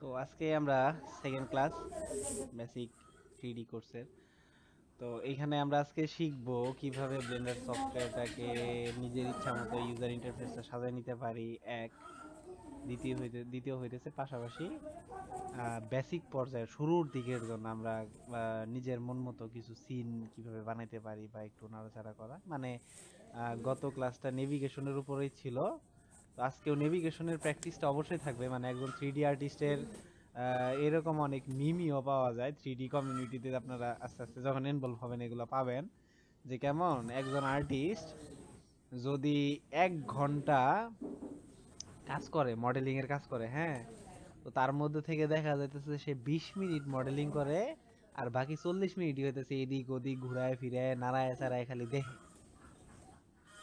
তো আজকে আমরা সেকেন্ড ক্লাস বেসিক 3D কোর্সের। তো এইখানে আমরা আজকে শিখবো কিভাবে ব্লেন্ডার সফটওয়্যারটাকে নিজের ইচ্ছা মতো ইউজার ইন্টারফেসটা সাজিয়ে নিতে পারি। এক দ্বিতীয় হইতেছে পাশাপাশি বেসিক পর্যায়ে শুরুর দিকের জন্য আমরা নিজের মন মতো কিছু সিন কিভাবে বানাইতে পারি বা একটু নাড়াচাড়া করা, মানে গত ক্লাসটা নেভিগেশনের উপরেই ছিল। তো আজকেও নেভিগেশনের প্র্যাকটিসটা অবশ্যই থাকবে, মানে একজন 3D আর্টিস্টের এরকম অনেক মিমিও পাওয়া যায় 3D কমিউনিটিতে। আপনারা আস্তে আস্তে যখন ইনভলভ হবেন এগুলো পাবেন, যে কেমন একজন আর্টিস্ট যদি 1 ঘন্টা কাজ করে, মডেলিং এর কাজ করে, হ্যাঁ, তো তার মধ্যে থেকে দেখা যাইতেছে সে 20 মিনিট মডেলিং করে আর বাকি 40 মিনিটই হইতেছে এদিক ওদিক ঘুরায় ফিরায় নাড়ায় চাড়ায় খালি দেখে।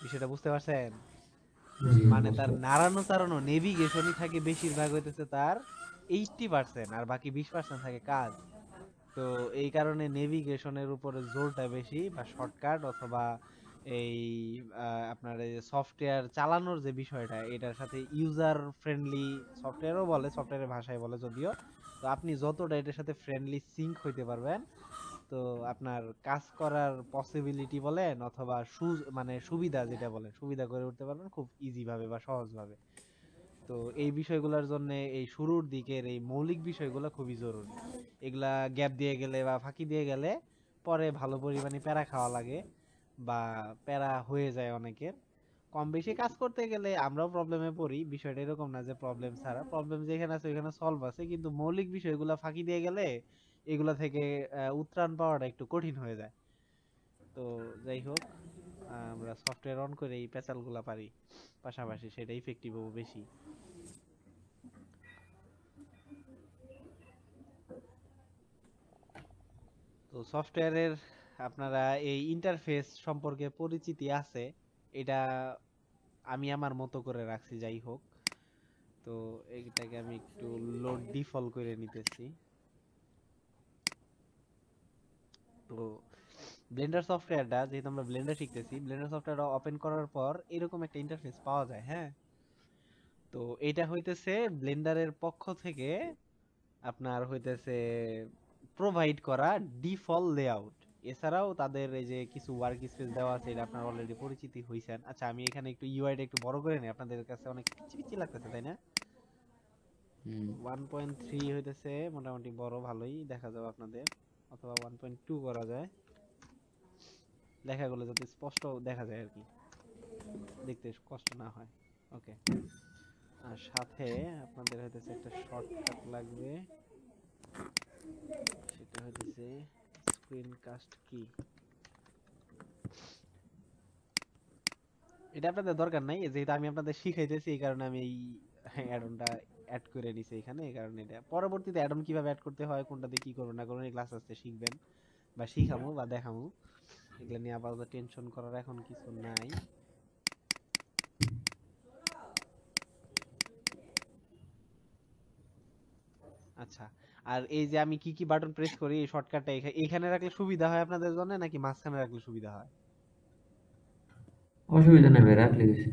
বিষয়টা বুঝতে পারছেন? জি মানে তার বুঝতে নাড়ানো চাড়ানো নেভিগেশনই থাকে বেশিরভাগ হইতেছে তার 80%, আর বাকি 20% থাকে কাজ। তো এই কারণে নেভিগেশনের উপরে জোরটা বেশি, বা শর্টকাট অথবা এই আপনার এই সফটওয়্যার চালানোর যে বিষয়টা, এটার সাথে ইউজার ফ্রেন্ডলি সফটওয়্যারও বলে, সফটওয়্যারের ভাষায় বলে যদিও। তো আপনি যতটা এটার সাথে ফ্রেন্ডলি সিঙ্ক হইতে পারবেন, তো আপনার কাজ করার পসিবিলিটি বলেন অথবা মানে সুবিধা, যেটা বলেন সুবিধা করে উঠতে পারবেন খুব ইজি ভাবে বা সহজ ভাবে। তো এই বিষয়গুলোর জন্য এই শুরুর দিকের এই মৌলিক বিষয়গুলো খুবই জরুরি। এগুলা গ্যাপ দিয়ে গেলে বা ফাঁকি দিয়ে গেলে পরে ভালো পরিমাণে প্যারা খাওয়া লাগে, বা প্যারা হয়ে যায় অনেকের। কম বেশি কাজ করতে গেলে আমরাও প্রবলেমে পড়ি, বিষয়টা এরকম না যে প্রবলেম ছাড়া, প্রবলেম যেখানে আছে ওইখানে সলভ আছে, কিন্তু মৌলিক বিষয়গুলো ফাঁকি দিয়ে গেলে এগুলা থেকে উত্তরণ পাওয়াটা একটু কঠিন হয়ে যায়। তো যাই হোক, আমরা সফটওয়্যার অন করে এই প্যাচালগুলা পারি, পাশাপাশি সেটা ইফেক্টিভ হবে বেশি। তো সফটওয়্যারের আপনারা এই ইন্টারফেস সম্পর্কে পরিচিতি আছে, এটা আমি আমার মতো করে রাখছি। যাই হোক, তো এটাকে আমি একটু লোড ডিফল করে নিতেছি। তো ব্লেন্ডার সফটওয়্যারটা, যেহেতু আমরা ব্লেন্ডার শিখতেছি, ব্লেন্ডার সফটওয়্যারটা ওপেন করার পর এরকম একটা ইন্টারফেস পাওয়া যায়, হ্যাঁ। তো এটা হইতেছে ব্লেন্ডারের পক্ষ থেকে আপনার হইতেছে প্রোভাইড করা ডিফল্ট লেআউট। এছাড়াও তাদের এই যে কিছু ওয়ার্ক স্পেস দেওয়া আছে, এটা আপনার অলরেডি পরিচিতি হইছেন। আচ্ছা, আমি এখানে একটু ইউআইটা একটু বড় করে নিই, আপনাদের কাছে অনেক পিচ্ছি পিচ্ছি লাগতেছে তাই না? হুম 1.3 হইতেছে মোটামুটি বড়, ভালোই দেখা যাবে আপনাদের, অথবা 1.2 করা যায়, লেখাগুলো যাতে স্পষ্ট দেখা যায় আর কি, দেখতে কষ্ট না হয়। ওকে। আর সাথে আপনাদের হইতেছে একটা শর্টকাট লাগবে, সেটা হইতেছে স্ক্রিন কাস্ট কি। এটা আপনাদের দরকার নাই, যেহেতু আমি আপনাদের শিখাইতেছি এই কারণে আমি এই অ্যাডনটা অ্যাড করে নিছি এখানে। এই কারণে এটা পরবর্তীতে অ্যাডন কিভাবে অ্যাড করতে হয়, কোনটাতে কি করবেন না করবেন, এই ক্লাস আসতে শিখবেন বা শিখামু বা দেখামু। এগুলো নিয়ে আপাতত টেনশন করার এখন কিছু নাই। আচ্ছা, আর এই যে আমি কি কি বাটন প্রেস করি, এই শর্টকাটটা এখানে রাখলে সুবিধা হয় আপনাদের জন্য নাকি মাঝখানে রাখলে সুবিধা হয়? অসুবিধা নেই ভাই, রাখলে গেছে।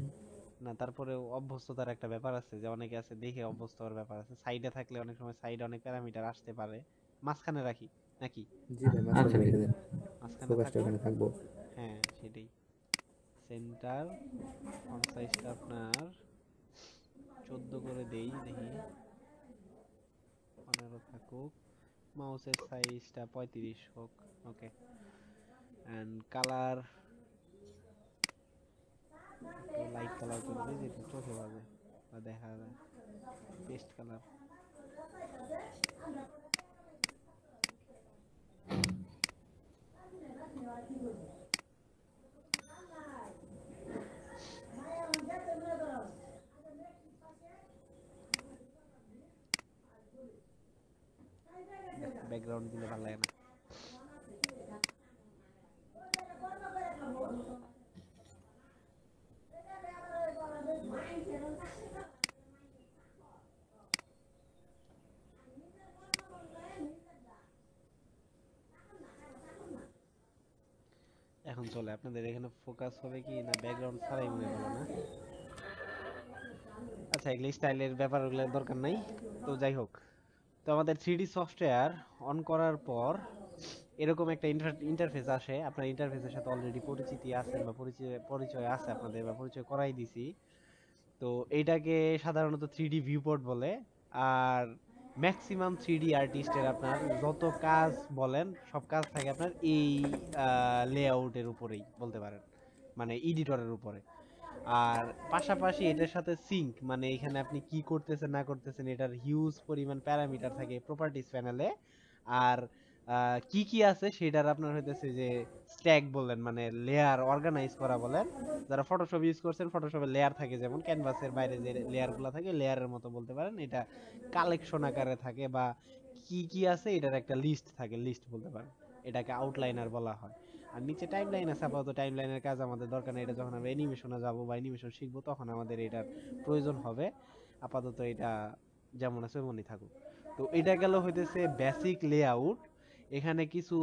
না, তারপরে অভ্যস্ততার একটা ব্যাপার আছে, যে অনেকে আছে দেখে অভ্যস্ত হওয়ার ব্যাপার আছে। সাইডে থাকলে অনেক সময় সাইডে অনেক প্যারামিটার আসতে পারে। মাঝখানে রাখি নাকি? জি ভাই, আচ্ছা মাঝখানে ভাই। রেখে দেন। মাঝখানে ফোকাসটা থাকুক। ওখানে থাকবো। হ্যাঁ, সেটাই। সেন্টার ফন্ট সাইজটা আপনার 14 করে দেই, দেখি 15 থাকুক। মাউসের সাইজটা 35 হোক। ওকে। এন্ড কালার একটু লাইট কালার করে দিই, যেটা চোখে বাজে বা দেখা যায়। Paste colour. ব্যাকগ্রাউন্ড দিলে ভালো লাগে না। এখন চলে, আপনাদের এখানে ফোকাস হবে কি না ব্যাকগ্রাউন্ড ছাড়াই মনে ভালো না? আচ্ছা, এগুলো স্টাইলের ব্যাপার, ওগুলোর দরকার নাই। তো যাই হোক, তো আমাদের 3D সফটওয়্যার অন করার পর এরকম একটা ইন্টারফেস আসে। আপনার ইন্টারফেসের সাথে অলরেডি পরিচিতি আছেন বা পরিচয় আছে আপনাদের, বা পরিচয় করাই দিছি। তো এইটাকে সাধারণত 3D ভিউপোর্ট বলে। আর ম্যাক্সিমাম 3D আর্টিস্টের আপনার যত কাজ বলেন সব কাজ থাকে আপনার এই লেআউটের উপরেই বলতে পারেন, মানে এডিটরের উপরে। আর পাশাপাশি এটার সাথে সিঙ্ক, মানে এখানে আপনি কি করতেছেন না করতেছেন এটার হিউজ পরিমাণ প্যারামিটার থাকে প্রপার্টিস প্যানেলে। আর কি কি আছে সেটার আপনার হইতেছে যে স্ট্যাক বলেন, মানে লেয়ার অর্গানাইজ করা বলেন। যারা ফটোশপ ইউজ করছেন, ফটোশপে লেয়ার থাকে, যেমন ক্যানভাসের বাইরে যে লেয়ার গুলো থাকে লেয়ারের মতো বলতে পারেন, এটা কালেকশন আকারে থাকে, বা কি কি আছে এটার একটা লিস্ট থাকে, লিস্ট বলতে পারেন। এটাকে আউটলাইনার বলা হয়। আর নিচে টাইমলাইন আছে, আপাতত টাইমলাইনের কাজ আমাদের দরকার নেই, এটা যখন আমরা অ্যানিমেশনে যাব বা অ্যানিমেশন শিখবো তখন আমাদের এটার প্রয়োজন হবে। আপাতত এটা যেমন আছে তেমনই থাকুক। তো এটা গেল হইতেছে বেসিক লেআউট। এখানে কিছু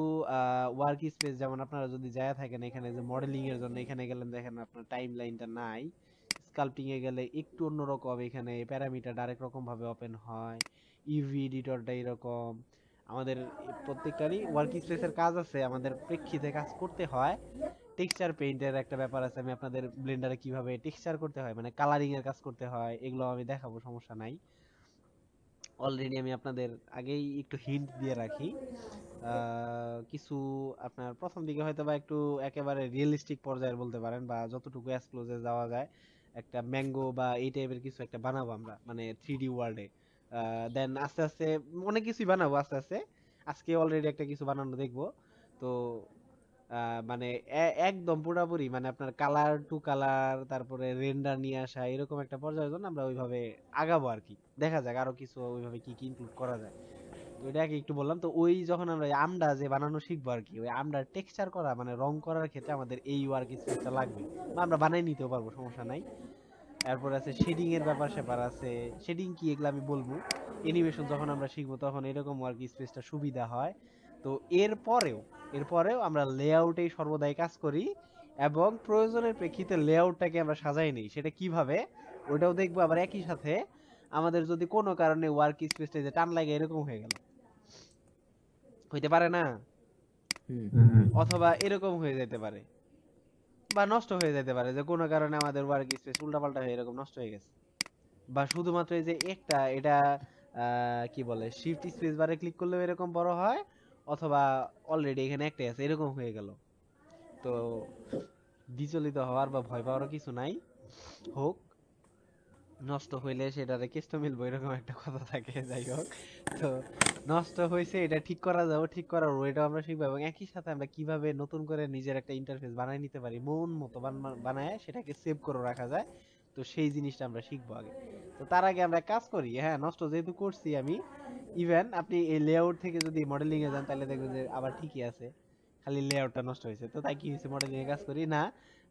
ওয়ার্ক স্পেস, যেমন আপনারা যদি যায় থাকেন এখানে যে মডেলিং এর জন্য, এখানে গেলেন দেখেন আপনার টাইম লাইনটা নাই। স্কাল্পটিং এ গেলে একটু অন্যরকম, এখানে প্যারামিটার আরেক রকম ভাবে ওপেন হয়। ইউভি এডিটরটা এরকম। আমাদের প্রত্যেকটারই ওয়ার্ক স্পেসের কাজ আছে, আমাদের প্রেক্ষিতে কাজ করতে হয়। টেক্সচার পেইন্টের একটা ব্যাপার আছে, আমি আপনাদের ব্লেন্ডারে কিভাবে টেক্সচার করতে হয়, মানে কালারিং এর কাজ করতে হয়, এগুলো আমি দেখাবো, সমস্যা নাই। অলরেডি আমি আপনাদের আগেই একটু হিন্ট দিয়ে রাখি। কিছু আপনার প্রথম দিকে হয়তো বা একটু একেবারে রিয়েলিস্টিক পর্যায়ের বলতে পারেন, বা যতটুকু অ্যাজ ক্লোজে যাওয়া যায় একটা ম্যাঙ্গো বা এই টাইপের কিছু একটা বানাবো আমরা, মানে 3D ওয়ার্ল্ডে। দেন আস্তে আস্তে অনেক কিছুই বানাবো আস্তে আস্তে। আজকে অলরেডি একটা কিছু বানানো দেখবো। তো মানে একদম পুরাপুরি মানে আপনার কালার টু কালার, তারপরে রেন্ডার নিয়ে আসা, এরকম একটা পর্যায়ের জন্য আমরা ওইভাবে আগাবো আর কি। দেখা যাক আরো কিছু ওইভাবে কি কি ইনক্লুড করা যায়। তো এটা আগে একটু বললাম। তো ওই যখন আমরা এই আমটা যে বানানো শিখবো আর কি, ওই আমটার টেক্সচার করা মানে রং করার ক্ষেত্রে আমাদের এই ওয়ার্ক স্পেসটা লাগবে, বা আমরা বানাই নিতেও পারবো, সমস্যা নাই। এরপর আছে শেডিং এর ব্যাপার স্যাপার আছে। শেডিং কি এগুলো আমি বলবো। অ্যানিমেশন যখন আমরা শিখবো তখন এরকম ওয়ার্ক স্পেসটা সুবিধা হয়। তো এরপরেও আমরা লেআউটেই সর্বদাই কাজ করি, এবং প্রয়োজনের প্রেক্ষিতে লেআউটটাকে আমরা সাজাই নেই। সেটা কিভাবে ওটাও দেখবো। আবার একই সাথে আমাদের যদি কোনো কারণে ওয়ার্ক স্পেসটা যে টান লাগে এরকম হয়ে গেল, হইতে পারে না, অথবা এরকম হয়ে যেতে পারে, বা নষ্ট হয়ে যেতে পারে, যে কোনো কারণে আমাদের ওয়ার্ক স্পেস উল্টাপাল্টা হয়ে এরকম নষ্ট হয়ে গেছে, বা শুধুমাত্র এই যে একটা এটা কি বলে শিফট স্পেস বারে ক্লিক করলেও এরকম বড় হয়, অথবা অলরেডি এখানে একটাই আছে এরকম হয়ে গেল। তো বিচলিত হওয়ার বা ভয় পাওয়ারও কিছু নাই। হোক, নষ্ট হইলে সেটারে কেষ্ট মিলবো, এরকম একটা কথা থাকে। যাই হোক, তো নষ্ট হয়েছে এটা ঠিক করা যাবে, ঠিক করার ওইটাও আমরা শিখবো, এবং একই সাথে আমরা কিভাবে নতুন করে নিজের একটা ইন্টারফেস বানায় নিতে পারি, মন মতো বানায় সেটাকে সেভ করে রাখা যায়। তো সেই জিনিসটা আমরা শিখবো আগে। তো তার আগে আমরা কাজ করি। হ্যাঁ, নষ্ট যেহেতু করছি আমি, ইভেন আপনি এই লেআউট থেকে যদি মডেলিং এ যান তাহলে দেখবেন যে আবার ঠিকই আছে, খালি লেআউটটা নষ্ট হয়েছে। তো তাই কি হয়েছে, মডেলিং এ কাজ করি না,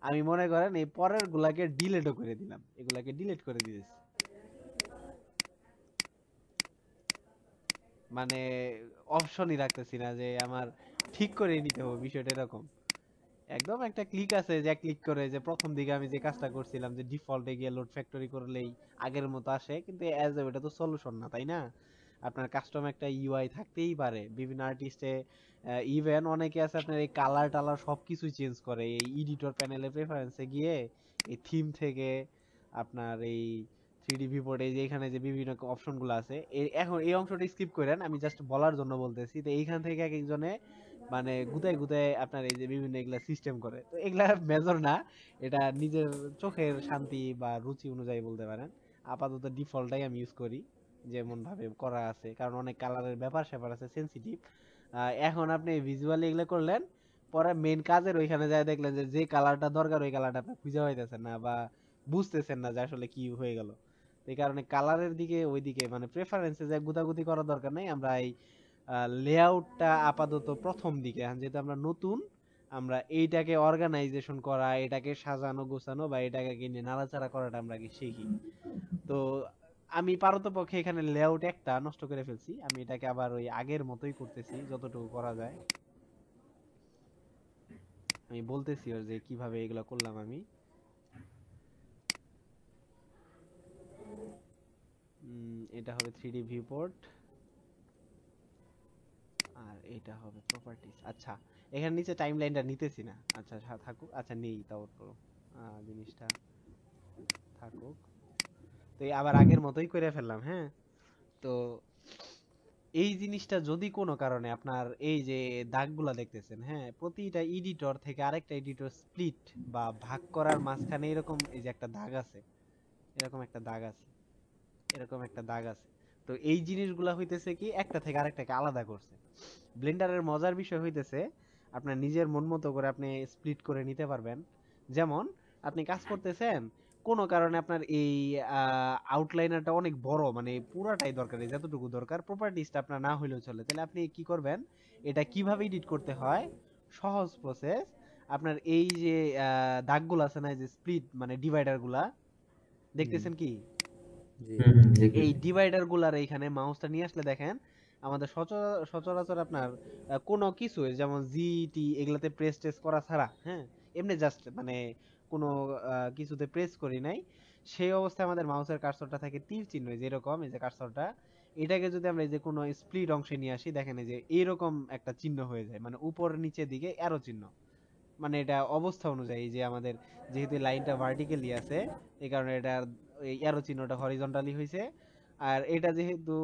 আমি মনে করেন এই পরের গুলাকে ডিলেটও করে দিলাম, এগুলাকে ডিলিট করে দিয়েছি। মানে অপশনই রাখতেছি না যে আমার ঠিক করে নিতে হবে, বিষয়টা এরকম। একদম একটা ক্লিক আছে, যে ক্লিক করে যে প্রথম দিকে আমি যে কাজটা করছিলাম যে ডিফল্টে গিয়ে লোড ফ্যাক্টরি করলেই আগের মতো আসে, কিন্তু অ্যাজ এ ওটা তো সলিউশন না, তাই না? আপনার কাস্টম একটা ইউআই থাকতেই পারে বিভিন্ন আর্টিস্টে। ইভেন অনেকে আছে আপনার এই কালার টালার সবকিছুই চেঞ্জ করে এই এডিটর প্যানেলে প্রেফারেন্সে গিয়ে, এই থিম থেকে আপনার এই 3D ভিউপোর্টে যে এখানে যে বিভিন্ন অপশন গুলো আছে, এখন এই অংশটা স্কিপ করেন, আমি জাস্ট বলার জন্য বলতেছি। তো এইখান থেকে এক একজনে মানে গুতায় গুতায় আপনার এই যে বিভিন্ন এগুলা সিস্টেম করে, তো এগুলা মেজর না, এটা নিজের চোখের শান্তি বা রুচি অনুযায়ী বলতে পারেন। আপাতত ডিফল্টটাই আমি ইউজ করি যেমন ভাবে করা আছে, কারণ অনেক কালারের ব্যাপার স্যাপার আছে, সেনসিটিভ। এখন আপনি ভিজুয়ালি এগুলো করলেন, পরে মেইন কাজের ওইখানে যায় দেখলেন যে যে কালারটা দরকার ওই কালারটা আপনি খুঁজে পাইতেছেন না, বা বুঝতেছেন না যে আসলে কি হয়ে গেল। এই কারণে কালারের দিকে ওইদিকে মানে প্রেফারেন্সে যে গুতাগুতি করার দরকার নেই। আমরা এই লেআউটটা আপাতত প্রথম দিকে, যেহেতু আমরা নতুন, আমরা এইটাকে অর্গানাইজেশন করা, এটাকে সাজানো গোছানো বা এটাকে নিয়ে নাড়াচাড়া করাটা আমরা আগে শিখি। তো আমি পারতপক্ষে এখানে লেআউট একটা নষ্ট করে ফেলছি, আমি এটাকে আবার ওই আগের মতোই করতেছি যতটুকু করা যায়। আমি বলতেছি ওর যে কিভাবে এগুলো করলাম আমি। এটা হবে 3D ভিউপোর্ট। এটা হবে প্রপার্টিজ। আচ্ছা, এখানে নিচে টাইমলাইনটা নিতেছি না, আচ্ছা থাকুক, আচ্ছা নেই তাও তো জিনিসটা থাকুক। তো এই আবার আগের মতোই করে ফেললাম, হ্যাঁ। তো এই জিনিসটা যদি কোনো কারণে আপনার এই যে দাগগুলা দেখতেছেন, হ্যাঁ, প্রতিটা এডিটর থেকে আরেকটা এডিটর স্প্লিট বা ভাগ করার মাঝখানে এরকম এই যে একটা দাগ আছে, এরকম একটা দাগ আছে, এরকম একটা দাগ আছে। তো এই জিনিসগুলা হইতেছে কি একটা থেকে আরেকটাকে আলাদা করছে। ব্লেন্ডারের মজার বিষয় হইতেছে আপনার নিজের মন মতো করে আপনি স্প্লিট করে নিতে পারবেন। যেমন আপনি কাজ করতেছেন, কোনো কারণে আপনার এই আউটলাইনারটা অনেক বড়, মানে পুরাটাই দরকার, যতটুকু দরকার প্রপার্টিজটা আপনার না হইলেও চলে, তাহলে আপনি কি করবেন, এটা কিভাবে এডিট করতে হয়, সহজ প্রসেস। আপনার এই যে দাগগুলো আছে না, যে স্প্লিট মানে ডিভাইডার গুলা দেখতেছেন কি, জি এই দেখতেছি। ডিভাইডার গুলার এইখানে মাউসটা নিয়ে আসলে দেখেন আমাদের সচরাচর আপনার কোনো কিছু যেমন জি টি এগুলাতে প্রেস টেস করা ছাড়া, হ্যাঁ, এমনি জাস্ট মানে কোনো কিছুতে প্রেস করি নাই, সেই অবস্থায় আমাদের মাউসের কার্সরটা থাকে তীর চিহ্ন, এই যে এরকম, এই যে কার্সরটা, এটাকে যদি আমরা এই যে কোনো স্প্লিট অংশে নিয়ে আসি, দেখেন এই যে এইরকম একটা চিহ্ন হয়ে যায়, মানে উপর নিচের দিকে অ্যারো চিহ্ন। মানে এটা অবস্থা অনুযায়ী যে আমাদের যেহেতু লাইনটা ভার্টিক্যালি আছে, এই কারণে এটা এই অ্যারো চিহ্নটা হরিজন্টালি হয়েছে। আর এটা যেহেতু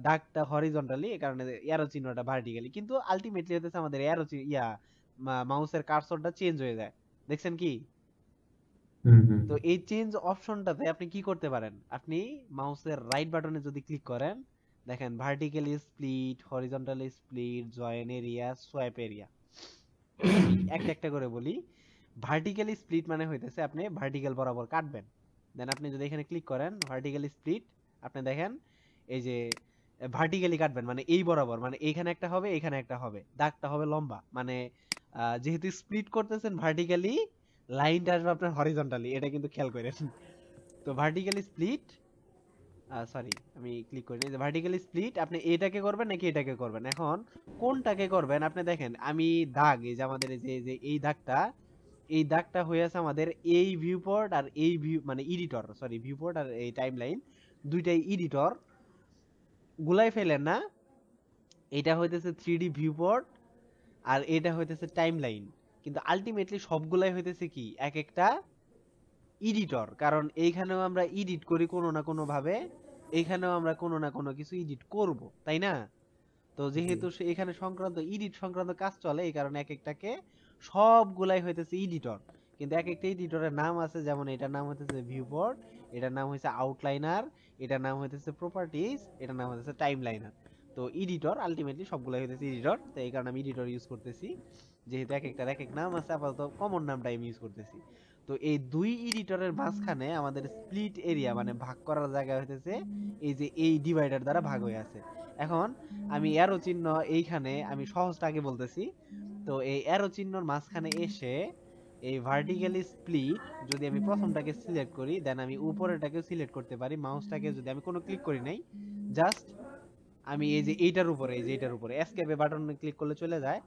দাগটা হরিজন্টালি, এই কারণে অ্যারো চিহ্নটা ভার্টিক্যালি, কিন্তু আলটিমেটলি হতেছে আমাদের অ্যারো ইয়া মাউসের কার্সরটা চেঞ্জ হয়ে যায়, দেখছেন কি। হুম। তো এই চেঞ্জ অপশনটাতে আপনি কি করতে পারেন, আপনি মাউসের রাইট বাটনে যদি ক্লিক করেন, দেখেন vertically split, horizontally split, join area, swipe area, আমি একটা একটা করে বলি। ভার্টিক্যালি স্প্লিট মানে হইতেছে আপনি ভার্টিক্যাল বরাবর কাটবেন, দেন আপনি যদি এখানে ক্লিক করেন ভার্টিক্যালি স্প্লিট, আপনি দেখেন এই যে ভার্টিক্যালি কাটবেন মানে এই বরাবর, মানে এইখানে একটা হবে, এখানে একটা হবে, দাগটা হবে লম্বা, মানে যেহেতু স্প্লিট করতেছেন ভার্টিক্যালি, লাইনটা আসবে আপনার হরিজন্টালি, এটা কিন্তু খেয়াল করেন। তো ভার্টিক্যালি স্প্লিট, সরি আমি ক্লিক করি যে ভার্টিক্যালি স্প্লিট, আপনি এটাকে করবেন নাকি এটাকে করবেন, এখন কোনটাকে করবেন আপনি দেখেন, আমি দাগ এই যে আমাদের এই যে এই দাগটা, এই দাগটা হয়ে আছে আমাদের এই ভিউপোর্ট আর এই ভিউ মানে এডিটর, সরি ভিউপোর্ট আর এই টাইমলাইন দুইটাই এডিটর, গুলাই ফেলেন না, এটা হইতেছে 3D ভিউপোর্ট আর এটা হইতেছে টাইমলাইন, কিন্তু আলটিমেটলি সবগুলাই হইতেছে কি এক একটা এডিটর, কারণ এইখানেও আমরা এডিট করি কোনো না কোনো ভাবে, এইখানেও আমরা কোনো না কোনো কিছু এডিট করব, তাই না। তো জি যেহেতু এখানে সংক্রান্ত এডিট সংক্রান্ত কাজ চলে, এই কারণে এক একটাকে সবগুলাই হইতেছে এডিটর, কিন্তু এক একটা এডিটরের নাম আছে, যেমন এটার নাম হইতেছে ভিউপোর্ট, এটার নাম হইছে আউটলাইনার, এটার নাম হইতেছে প্রপার্টিজ, এটার নাম হইতেছে টাইমলাইনার। তো এডিটর আলটিমেটলি সবগুলাই হইতেছে এডিটর, তো এই কারণে আমি এডিটর ইউজ করতেছি, যেহেতু এক একটার এক এক নাম আছে, আপাতত কমন নামটা আমি ইউজ করতেছি। তো এই দুই এডিটরের মাঝখানে আমাদের স্প্লিট এরিয়া মানে ভাগ করার জায়গা হইতেছে এই যে এই ডিভাইডার দ্বারা ভাগ হয়ে আছে। এখন আমি অ্যারো চিহ্ন এইখানে আমি সহজটা আগে বলতেছি। তো এই অ্যারো চিহ্নর মাঝখানে এসে এই ভার্টিক্যালি স্প্লিট যদি আমি প্রথমটাকে সিলেক্ট করি, দেন আমি উপরেরটাকেও সিলেক্ট করতে পারি, মাউসটাকে যদি আমি কোনো ক্লিক করি নাই, জাস্ট আমি এই যে এইটার উপরে, এই যে এইটার উপরে এসকেপ বাটনে ক্লিক করলে চলে যায়,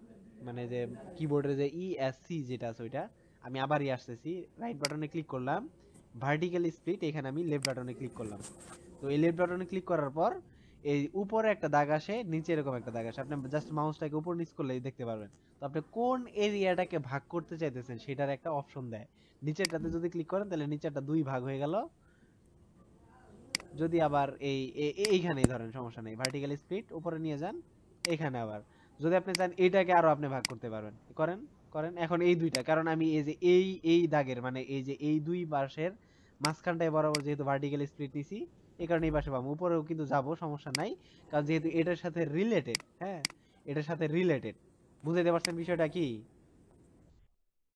মানে যে কিবোর্ডের যে ESC যেটা আছে ওইটা, আমি আবারই আসতেছি, রাইট বাটনে ক্লিক করলাম, ভার্টিক্যালি স্প্লিট, এখানে আমি লেফট বাটনে ক্লিক করলাম। তো এই লেফট বাটনে ক্লিক করার পর এই উপরে একটা দাগ আসে, নিচে এরকম একটা দাগ আসে, আপনি জাস্ট মাউসটাকে উপর নিচ করলেই দেখতে পারবেন। তো আপনি কোন এরিয়াটাকে ভাগ করতে চাইতেছেন সেটার একটা অপশন দেয়, নিচেরটাতে যদি ক্লিক করেন তাহলে নিচেরটা দুই ভাগ হয়ে গেল। যদি আবার এইখানেই ধরেন সমস্যা নেই, ভার্টিক্যালি স্প্লিট উপরে নিয়ে যান, এখানে আবার যদি আপনি চান এটাকে আরো আপনি ভাগ করতে পারবেন, করেন করেন। এখন এই দুইটা, কারণ আমি এই যে এই দাগের মানে এই যে এই দুই পাশের মাঝখানটায় বরাবর যেহেতু ভার্টিক্যালি স্প্লিট নিছি, এই কারণে এই পাশে পাবো, উপরেও কিন্তু যাব সমস্যা নাই, কারণ যেহেতু এটার সাথে রিলেটেড, হ্যাঁ, এটার সাথে রিলেটেড। বুঝাইতে পারছেন বিষয়টা কি?